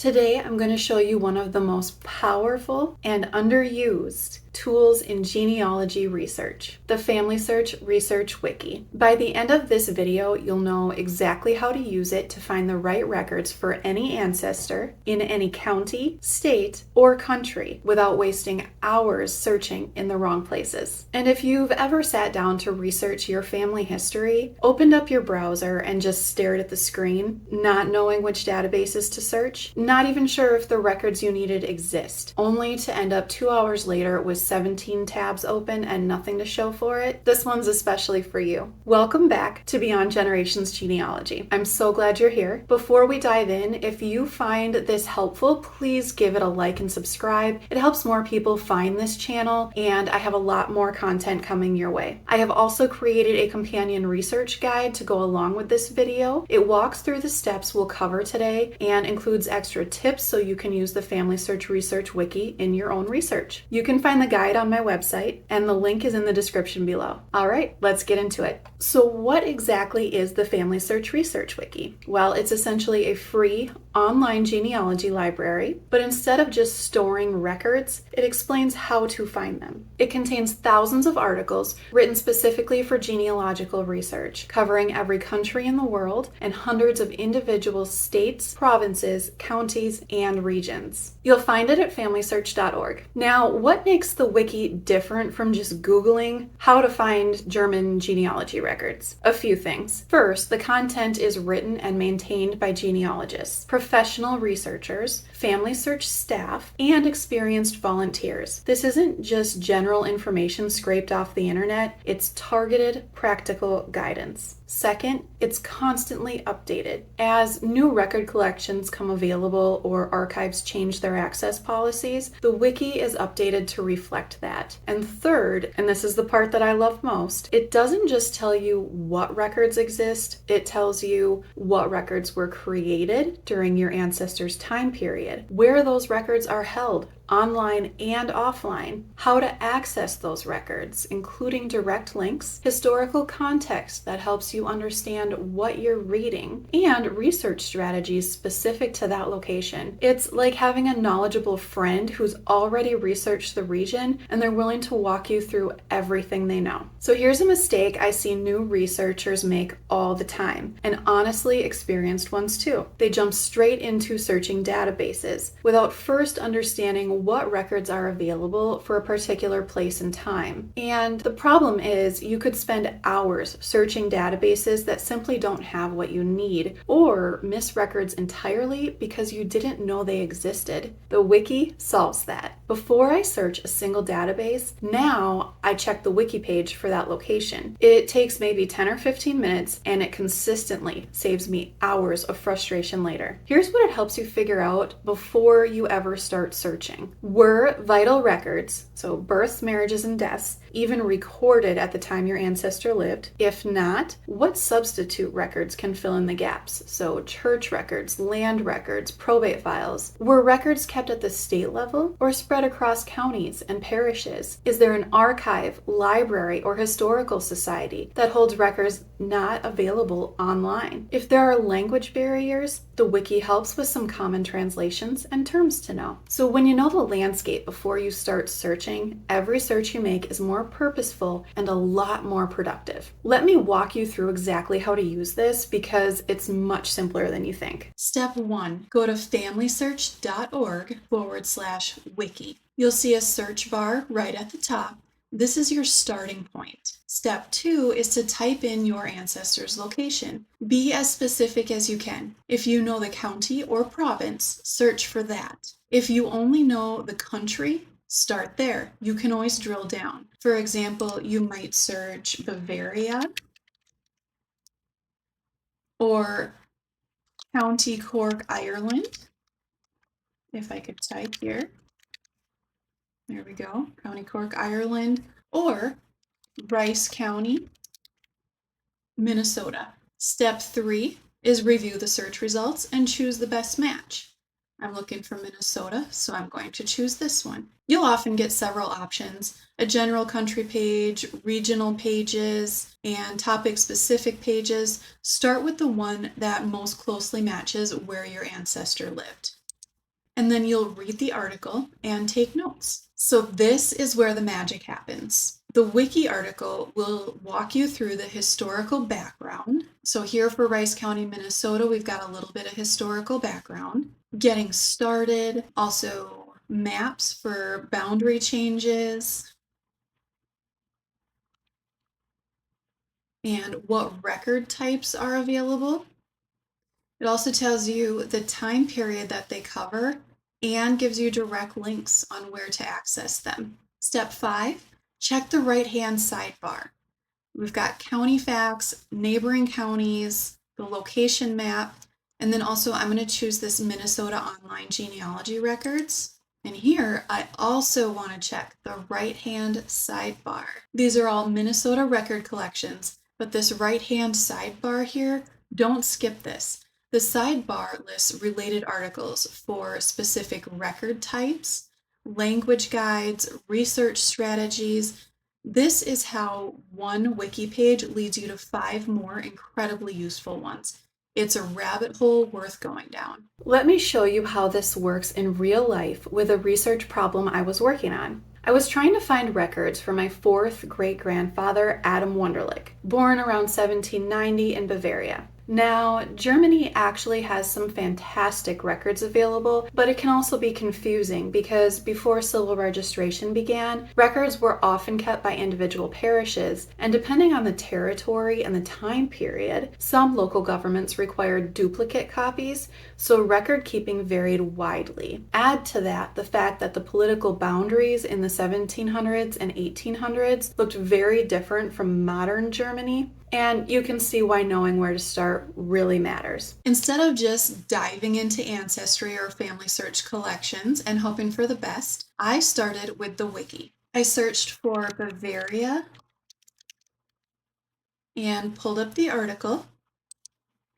Today, I'm going to show you one of the most powerful and underused tools in genealogy research, the FamilySearch Research Wiki. By the end of this video, you'll know exactly how to use it to find the right records for any ancestor in any county, state, or country without wasting hours searching in the wrong places. And if you've ever sat down to research your family history, opened up your browser and just stared at the screen, not knowing which databases to search, not even sure if the records you needed exist, only to end up 2 hours later with 17 tabs open and nothing to show for it, this one's especially for you. Welcome back to Beyond Generations Genealogy. I'm so glad you're here. Before we dive in, if you find this helpful, please give it a like and subscribe. It helps more people find this channel, and I have a lot more content coming your way. I have also created a companion research guide to go along with this video. It walks through the steps we'll cover today and includes extra tips so you can use the FamilySearch Research Wiki in your own research. You can find the guide on my website, and the link is in the description below. All right, let's get into it. So what exactly is the FamilySearch Research Wiki? Well, it's essentially a free online genealogy library, but instead of just storing records, it explains how to find them. It contains thousands of articles written specifically for genealogical research, covering every country in the world and hundreds of individual states, provinces, counties, and regions. You'll find it at FamilySearch.org. Now, what makes the wiki different from just Googling how to find German genealogy records? A few things. First, the content is written and maintained by genealogists, professional researchers, FamilySearch staff, and experienced volunteers. This isn't just general information scraped off the internet, it's targeted, practical guidance. Second, it's constantly updated. As new record collections come available or archives change their access policies, the wiki is updated to reflect that. And third, and this is the part that I love most, it doesn't just tell you what records exist, it tells you what records were created during your ancestors' time period, where those records are held, online and offline, how to access those records, including direct links, historical context that helps you understand what you're reading, and research strategies specific to that location. It's like having a knowledgeable friend who's already researched the region and they're willing to walk you through everything they know. So here's a mistake I see new researchers make all the time, and honestly experienced ones too. They jump straight into searching databases without first understanding what records are available for a particular place and time. And the problem is you could spend hours searching databases that simply don't have what you need, or miss records entirely because you didn't know they existed. The wiki solves that. Before I search a single database, now I check the wiki page for that location. It takes maybe 10 or 15 minutes, and it consistently saves me hours of frustration later. Here's what it helps you figure out before you ever start searching. Were vital records, so births, marriages, and deaths, even recorded at the time your ancestor lived? If not, what substitute records can fill in the gaps? So church records, land records, probate files. Were records kept at the state level or spread across counties and parishes? Is there an archive, library, or historical society that holds records not available online? If there are language barriers, the wiki helps with some common translations and terms to know. So when you know the landscape before you start searching, every search you make is more purposeful and a lot more productive. Let me walk you through exactly how to use this because it's much simpler than you think. Step 1, go to FamilySearch.org/wiki. You'll see a search bar right at the top. This is your starting point. Step 2 is to type in your ancestor's location. Be as specific as you can. If you know the county or province, search for that. If you only know the country, start there. You can always drill down. For example, you might search Bavaria or County Cork, Ireland. If I could type here. There we go. County Cork, Ireland, or Rice County, Minnesota. Step 3 is review the search results and choose the best match. I'm looking for Minnesota, so I'm going to choose this one. You'll often get several options, a general country page, regional pages, and topic-specific pages. Start with the one that most closely matches where your ancestor lived. and then you'll read the article and take notes. So this is where the magic happens. The wiki article will walk you through the historical background. So here for Rice County, Minnesota, we've got a little bit of historical background, getting started, also maps for boundary changes, and what record types are available. It also tells you the time period that they cover and gives you direct links on where to access them. Step 5, check the right-hand sidebar. We've got county facts, neighboring counties, the location map, and then also I'm going to choose this Minnesota Online Genealogy Records. And here I also want to check the right-hand sidebar. These are all Minnesota record collections, but this right-hand sidebar here, don't skip this. The sidebar lists related articles for specific record types, language guides, research strategies. This is how one wiki page leads you to 5 more incredibly useful ones. It's a rabbit hole worth going down. Let me show you how this works in real life with a research problem I was working on. I was trying to find records for my 4th great-grandfather, Adam Wunderlich, born around 1790 in Bavaria. Now, Germany actually has some fantastic records available, but it can also be confusing because before civil registration began, records were often kept by individual parishes, and depending on the territory and the time period, some local governments required duplicate copies, so record keeping varied widely. Add to that the fact that the political boundaries in the 1700s and 1800s looked very different from modern Germany, and you can see why knowing where to start really matters. Instead of just diving into Ancestry or FamilySearch collections and hoping for the best, I started with the wiki. I searched for Bavaria and pulled up the article.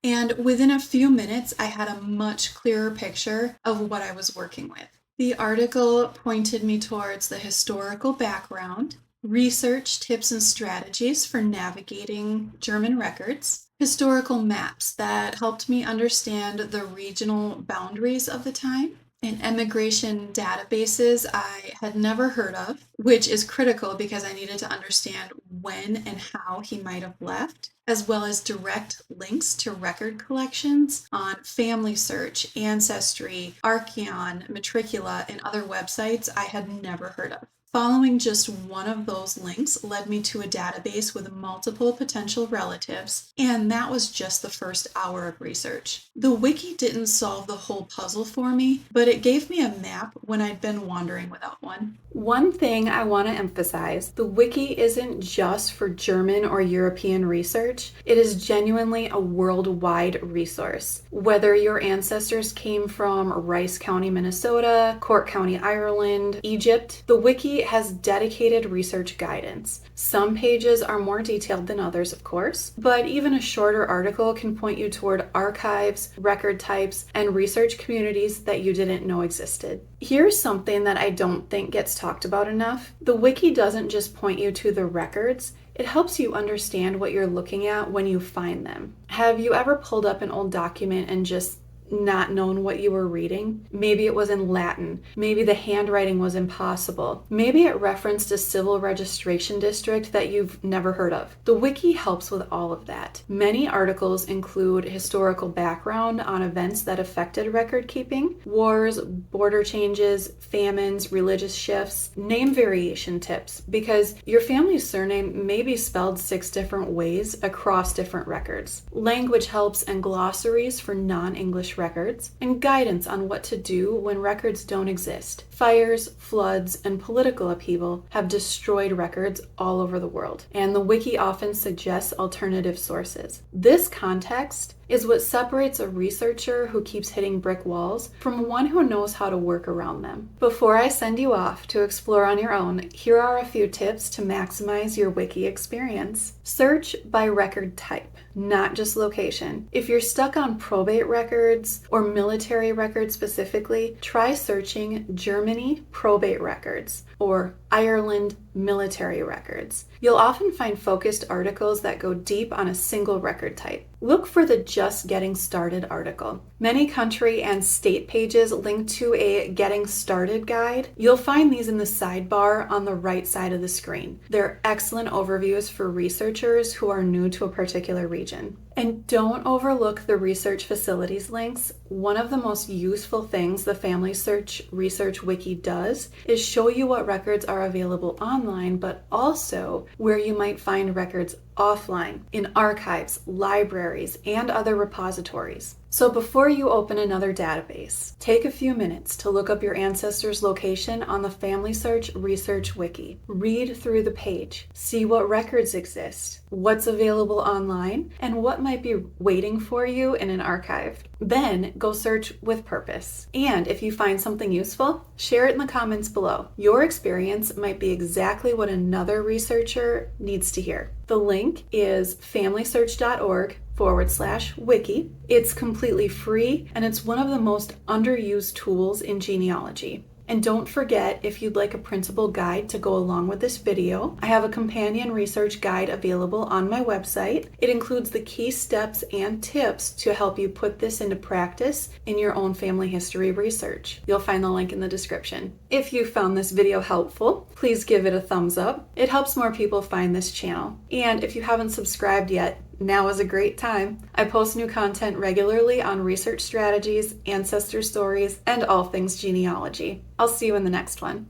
And within a few minutes, I had a much clearer picture of what I was working with. The article pointed me towards the historical background, research tips and strategies for navigating German records, historical maps that helped me understand the regional boundaries of the time, and immigration databases I had never heard of, which is critical because I needed to understand when and how he might have left, as well as direct links to record collections on FamilySearch, Ancestry, Archeon, Matricula, and other websites I had never heard of. Following just one of those links led me to a database with multiple potential relatives, and that was just the first hour of research. The wiki didn't solve the whole puzzle for me, but it gave me a map when I'd been wandering without one. One thing I want to emphasize, the wiki isn't just for German or European research. It is genuinely a worldwide resource. Whether your ancestors came from Rice County, Minnesota, Cork County, Ireland, Egypt, the wiki has dedicated research guidance. Some pages are more detailed than others, of course, but even a shorter article can point you toward archives, record types, and research communities that you didn't know existed. Here's something that I don't think gets talked about enough. The wiki doesn't just point you to the records, it helps you understand what you're looking at when you find them. Have you ever pulled up an old document and just not known what you were reading? Maybe it was in Latin. Maybe the handwriting was impossible. Maybe it referenced a civil registration district that you've never heard of. The wiki helps with all of that. Many articles include historical background on events that affected record keeping, wars, border changes, famines, religious shifts, name variation tips, because your family's surname may be spelled 6 different ways across different records. Language helps and glossaries for non-English records, and guidance on what to do when records don't exist. Fires, floods, and political upheaval have destroyed records all over the world, and the wiki often suggests alternative sources. This context is what separates a researcher who keeps hitting brick walls from one who knows how to work around them. Before I send you off to explore on your own, here are a few tips to maximize your wiki experience. Search by record type, not just location. If you're stuck on probate records or military records specifically, try searching Germany probate records or Ireland military records. You'll often find focused articles that go deep on a single record type. look for the Just Getting Started article. Many country and state pages link to a Getting Started guide. You'll find these in the sidebar on the right side of the screen. They're excellent overviews for researchers who are new to a particular region. And don't overlook the research facilities links. One of the most useful things the FamilySearch Research Wiki does is show you what records are available online, but also where you might find records offline, in archives, libraries, and other repositories. So before you open another database, take a few minutes to look up your ancestor's location on the FamilySearch Research Wiki. Read through the page, see what records exist, what's available online, and what might be waiting for you in an archive. Then go search with purpose. And if you find something useful, share it in the comments below. Your experience might be exactly what another researcher needs to hear. The link is familysearch.org/wiki. It's completely free and it's one of the most underused tools in genealogy. And don't forget, if you'd like a printable guide to go along with this video, I have a companion research guide available on my website. It includes the key steps and tips to help you put this into practice in your own family history research. You'll find the link in the description. If you found this video helpful, please give it a thumbs up. It helps more people find this channel. And if you haven't subscribed yet, now is a great time. I post new content regularly on research strategies, ancestor stories, and all things genealogy. I'll see you in the next one.